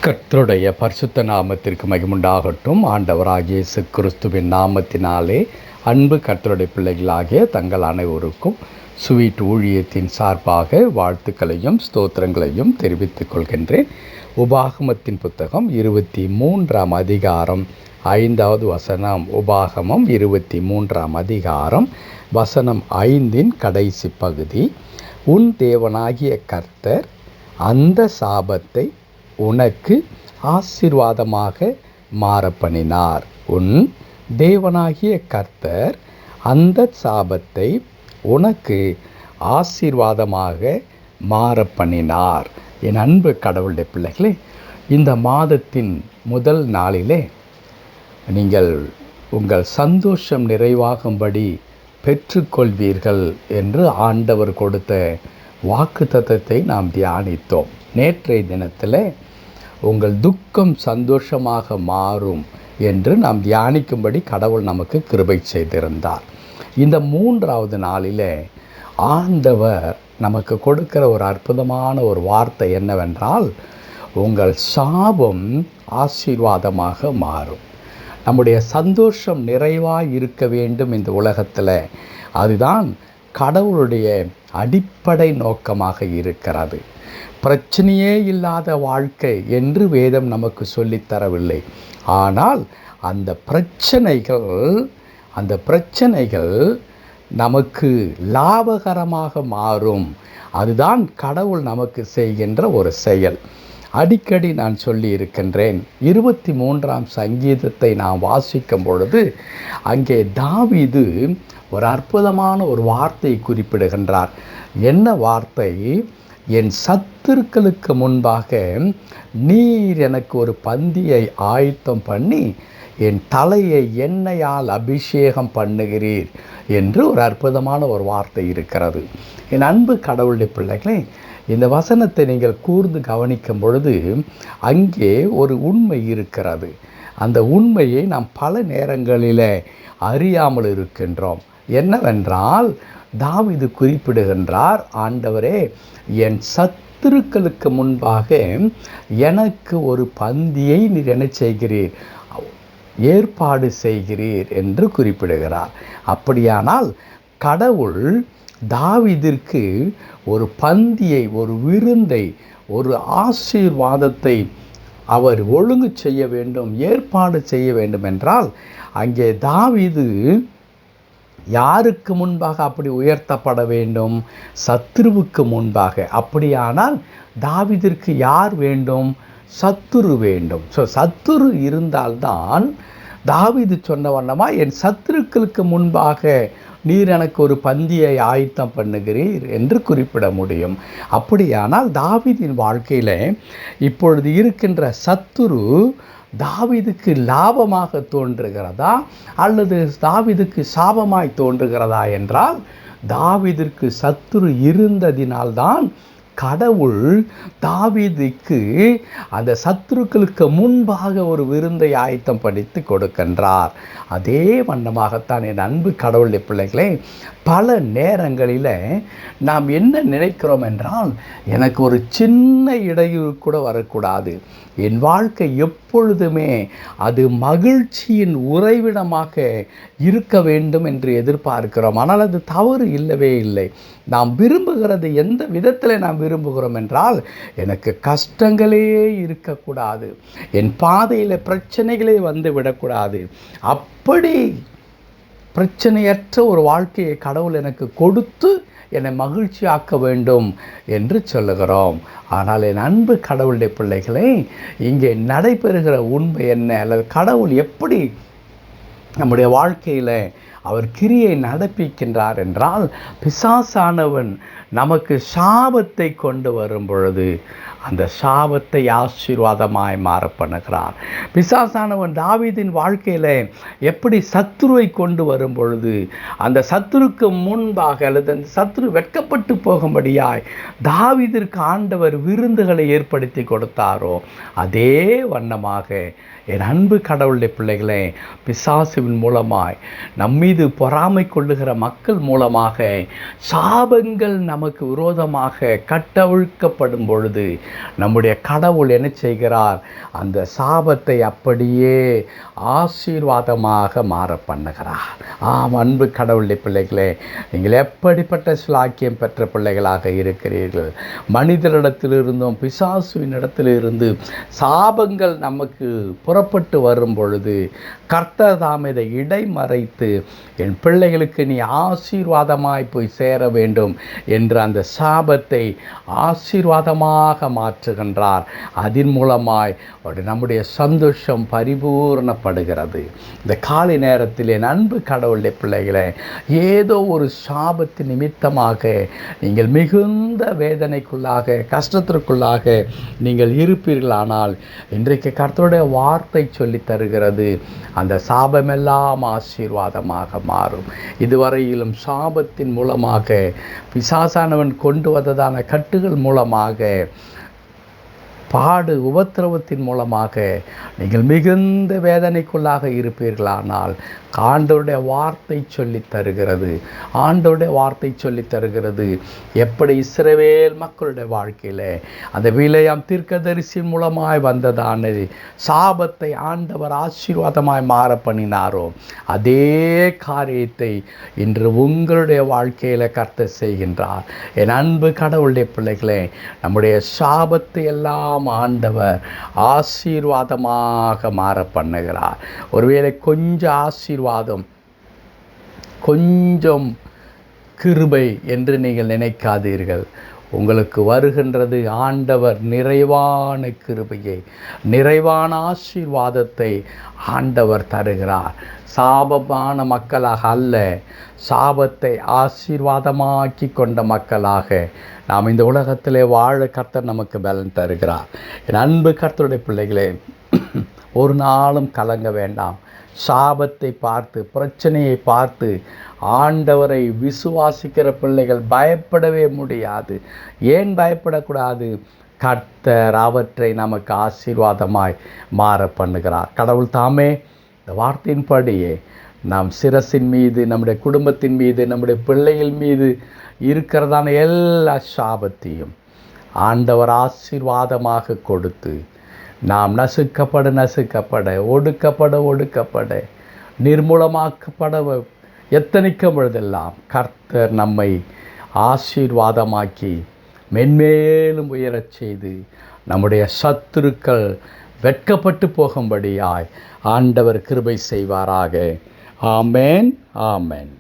கர்த்தருடைய பரிசுத்த நாமத்திற்கு மகிமுண்டாகட்டும். ஆண்டவராகிய இயேசு கிறிஸ்துவின் நாமத்தினாலே அன்பு கர்த்தருடைய பிள்ளைகளாகிய தங்கள் அனைவருக்கும் ஸ்வீட் ஊழியத்தின் சார்பாக வாழ்த்துக்களையும் ஸ்தோத்திரங்களையும் தெரிவித்துக் கொள்கின்றேன். உபாகமத்தின் புத்தகம் 23ஆம் அதிகாரம் 5வது வசனம். உபாகமம் 23ஆம் அதிகாரம் வசனம் 5இன் கடைசி பகுதி. உன் தேவனாகிய கர்த்தர் அந்த சாபத்தை உனக்கு ஆசீர்வாதமாக மாறப்பண்ணினார். உன் தேவனாகிய கர்த்தர் அந்த சாபத்தை உனக்கு ஆசீர்வாதமாக மாறப்பண்ணினார். என் அன்பு கடவுளுடைய பிள்ளைகளே, இந்த மாதத்தின் முதல் நாளிலே நீங்கள் உங்கள் சந்தோஷம் நிறைவாகும்படி பெற்றுக்கொள்வீர்கள் என்று ஆண்டவர் கொடுத்த வாக்குத்தத்தத்தை நாம் தியானித்தோம். நேற்றைய தினத்தில் உங்கள் துக்கம் சந்தோஷமாக மாறும் என்று நாம் தியானிக்கும்படி கடவுள் நமக்கு கிருபை செய்திருந்தார். இந்த 3வது நாளிலே ஆண்டவர் நமக்கு கொடுக்கிற ஒரு அற்புதமான ஒரு வார்த்தை என்னவென்றால், உங்கள் சாபம் ஆசீர்வாதமாக மாறும். நம்முடைய சந்தோஷம் நிறைவாக இருக்க வேண்டும் இந்த உலகத்தில். அதுதான் கடவுளுடைய அடிப்படை நோக்கமாக இருக்கிறது. பிரச்சனையே இல்லாத வாழ்க்கை என்று வேதம் நமக்கு சொல்லித்தரவில்லை. ஆனால் அந்த பிரச்சனைகள் நமக்கு லாபகரமாக மாறும். அதுதான் கடவுள் நமக்கு செய்கின்ற ஒரு செயல். அடிக்கடி நான் சொல்லி இருக்கின்றேன். 23ஆம் சங்கீதத்தை நாம் வாசிக்கும் பொழுது அங்கே தாவீது ஒரு அற்புதமான ஒரு வார்த்தை குறிப்பிடுகின்றார். என்ன வார்த்தை? என் சத்துருக்களுக்கு முன்பாக நீர் எனக்கு ஒரு பந்தியை ஆயத்தம் பண்ணி என் தலையை எண்ணெயால் அபிஷேகம் பண்ணுகிறீர் என்று ஒரு அற்புதமான ஒரு வார்த்தை இருக்கிறது. என் அன்பு கடவுளுடைய பிள்ளைகளே, இந்த வசனத்தை நீங்கள் கூர்ந்து கவனிக்கும் பொழுது அங்கே ஒரு உண்மை இருக்கிறது. அந்த உண்மையை நாம் பல நேரங்களில் அறியாமல் இருக்கின்றோம். என்னவென்றால், தாவீது குறிப்பிடுகின்றார், ஆண்டவரே, என் சத்துருக்களுக்கு முன்பாக எனக்கு ஒரு பந்தியை நீர் என்ன செய்கிறீர், ஏற்பாடு செய்கிறீர் என்று குறிப்பிடுகிறார். அப்படியானால் கடவுள் தாவீதிற்கு ஒரு பந்தியை, ஒரு விருந்தை, ஒரு ஆசீர்வாதத்தை அவர் ஒழுங்கு செய்ய வேண்டும், ஏற்பாடு செய்ய வேண்டும் என்றால் அங்கே தாவீது யாருக்கு முன்பாக அப்படி உயர்த்தப்பட வேண்டும்? சத்துருவுக்கு முன்பாக. அப்படியானால் தாவீதிற்கு யார் வேண்டும்? சத்துரு வேண்டும். சத்துரு இருந்தால்தான் தாவீது சொன்ன வண்ணமாக என் சத்துருக்களுக்கு முன்பாக நீர் எனக்கு ஒரு பந்தியை ஆயத்தம் பண்ணுகிறீர் என்று குறிப்பிட முடியும். அப்படியானால் தாவீதின் வாழ்க்கையில் இப்பொழுது இருக்கின்ற சத்துரு தாவீதுக்கு லாபமாக தோன்றுகிறதா அல்லது தாவீதுக்கு சாபமாய் தோன்றுகிறதா என்றால், தாவீதிற்கு சத்துரு இருந்ததினால்தான் கடவுள் தாவீதுக்கு அந்த சத்துருக்களுக்கு முன்பாக ஒரு விருந்தை ஆயத்தம் படித்து கொடுக்கின்றார். அதே வண்ணமாகத்தான் என் அன்பு கடவுளுடைய பிள்ளைகளே, பல நேரங்களில் நாம் என்ன நினைக்கிறோம் என்றால், எனக்கு ஒரு சின்ன இடையூறு கூட வரக்கூடாது, என் வாழ்க்கை எப்பொழுதுமே அது மகிழ்ச்சியின் உறைவிடமாக இருக்க வேண்டும் என்று எதிர்பார்க்கிறோம். ஆனால் அது தவறு இல்லவே இல்லை. நாம் விரும்புகிறது எந்த விதத்தில் நாம் விரும்புகிறோம் என்றால், எனக்கு கஷ்டங்களே இருக்கக்கூடாது, என் பாதையில் பிரச்சனைகளே வந்து விடக்கூடாது, அப்படி பிரச்சனையற்ற ஒரு வாழ்க்கையை கடவுள் எனக்கு கொடுத்து என்னை மகிழ்ச்சியாக்க வேண்டும் என்று சொல்லுகிறோம். ஆனால் என் அன்பு கடவுளுடைய பிள்ளைகளே, இங்கே நடைபெறுகிற உண்மை என்ன, அல்லது கடவுள் எப்படி நம்முடைய வாழ்க்கையில் அவர் கிரியை நடப்பிக்கின்றார் என்றால், பிசாசானவன் நமக்கு சாபத்தை கொண்டு வரும் பொழுது அந்த சாபத்தை ஆசீர்வாதமாய் மாற பண்ணுகிறார். பிசாசானவன் தாவீதின் வாழ்க்கையில் எப்படி சத்துருவை கொண்டு வரும் பொழுது அந்த சத்துருக்கு முன்பாக அல்லது அந்த சத்துரு வெட்கப்பட்டு போகும்படியாய் தாவீதிற்கு ஆண்டவர் விருந்துகளை ஏற்படுத்தி கொடுத்தாரோ, அதே வண்ணமாக என் அன்பு கடவுளுடைய பிள்ளைகளே, பிசாசுவின் மூலமாய் நம்மீது மீது பொறாமை கொள்ளுகிற மக்கள் மூலமாக சாபங்கள் நமக்கு விரோதமாக கட்டவிழ்க்கப்படும் பொழுது நம்முடைய கடவுள் என்ன செய்கிறார்? அந்த சாபத்தை அப்படியே ஆசீர்வாதமாக மாற பண்ணுகிறார். அன்பு கடவுளுடைய பிள்ளைகளே, நீங்கள் எப்படிப்பட்ட சிலாக்கியம் பெற்ற பிள்ளைகளாக இருக்கிறீர்கள். மனிதரிடத்திலிருந்தும் பிசாசுவின் இடத்திலிருந்து சாபங்கள் நமக்கு புறப்பட்டு வரும் பொழுது கர்த்தர் தாம் இதை இடைமறைத்து என் பிள்ளைகளுக்கு நீ ஆசீர்வாதமாய் போய் சேர வேண்டும் என்று அந்த சாபத்தை ஆசீர்வாதமாக மாற்றுகின்றார். அதன் மூலமாய் நம்முடைய சந்தோஷம் பரிபூர்ணப்படுகிறது. இந்த காலை நேரத்தில் என் அன்பு கடவுளுடைய பிள்ளைகளே, ஏதோ ஒரு சாபத்து நிமித்தமாக நீங்கள் மிகுந்த வேதனைக்குள்ளாக கஷ்டத்திற்குள்ளாக நீங்கள் இருப்பீர்களானால் இன்றைக்கு கர்த்தருடைய வார்த்தை சொல்லி தருகிறது, அந்த சாபமெல்லாம் ஆசீர்வாதமாக மாறும். இதுவரையிலும் சாபத்தின் மூலமாக பிசாசானவன் கொண்டு வந்ததான கட்டுகள் மூலமாக பாடு உபத்திரவத்தின் மூலமாக நீங்கள் மிகுந்த வேதனைக்குள்ளாக இருப்பீர்களானால் ஆண்டவருடைய வார்த்தை சொல்லித் தருகிறது. ஆண்டவருடைய வார்த்தை சொல்லித் தருகிறது எப்படி இஸ்ரவேல் மக்களுடைய வாழ்க்கையில் அந்த விலையாம் தீர்க்கதரிசியின் மூலமாய் வந்ததான சாபத்தை ஆண்டவர் ஆசீர்வாதமாய் மாற பண்ணினாரோ அதே காரியத்தை இன்று உங்களுடைய வாழ்க்கையில் கர்த்தர் செய்கின்றார். என் அன்பு கடவுளுடைய பிள்ளைகளே, நம்முடைய சாபத்தை எல்லாம் ஆண்டவர் ஆசீர்வாதமாக மாற பண்ணுகிறார். ஒருவேளை கொஞ்சம் ஆசீர்வாதம், கொஞ்சம் கிருபை என்று நீங்கள் நினைக்காதீர்கள். உங்களுக்கு வருகின்றது ஆண்டவர் நிறைவான கிருபையை, நிறைவான ஆசீர்வாதத்தை ஆண்டவர் தருகிறார். சாபமான மக்களாக அல்ல, சாபத்தை ஆசீர்வாதமாக்கி கொண்ட மக்களாக நாம் இந்த உலகத்திலே வாழ கர்த்தர் நமக்கு பலன் தருகிறார். என் அன்பு கர்த்தருடைய பிள்ளைகளே, ஒரு நாளும் கலங்க வேண்டாம். சாபத்தை பார்த்து, பிரச்சனையை பார்த்து ஆண்டவரை விசுவாசிக்கிற பிள்ளைகள் பயப்படவே முடியாது. ஏன் பயப்படக்கூடாது? கர்த்தர் அவற்றை நமக்கு ஆசீர்வாதமாய் மாற பண்ணுகிறார். கடவுள் தாமே இந்த வார்த்தையின்படியே நாம் சிரசின் மீது, நம்முடைய குடும்பத்தின் மீது, நம்முடைய பிள்ளைகள் மீது இருக்கிறதான எல்லா சாபத்தையும் ஆண்டவர் ஆசீர்வாதமாக கொடுத்து நாம் நசுக்கப்பட ஒடுக்கப்பட நிர்மூலமாக்கப்பட எத்தனைக்கும் பொழுதெல்லாம் கர்த்தர் நம்மை ஆசீர்வாதமாக்கி மென்மேலும் உயரச் செய்து நம்முடைய சத்துருக்கள் வெட்கப்பட்டு போகும்படியாய் ஆண்டவர் கிருபை செய்வாராக. ஆமென், ஆமென்.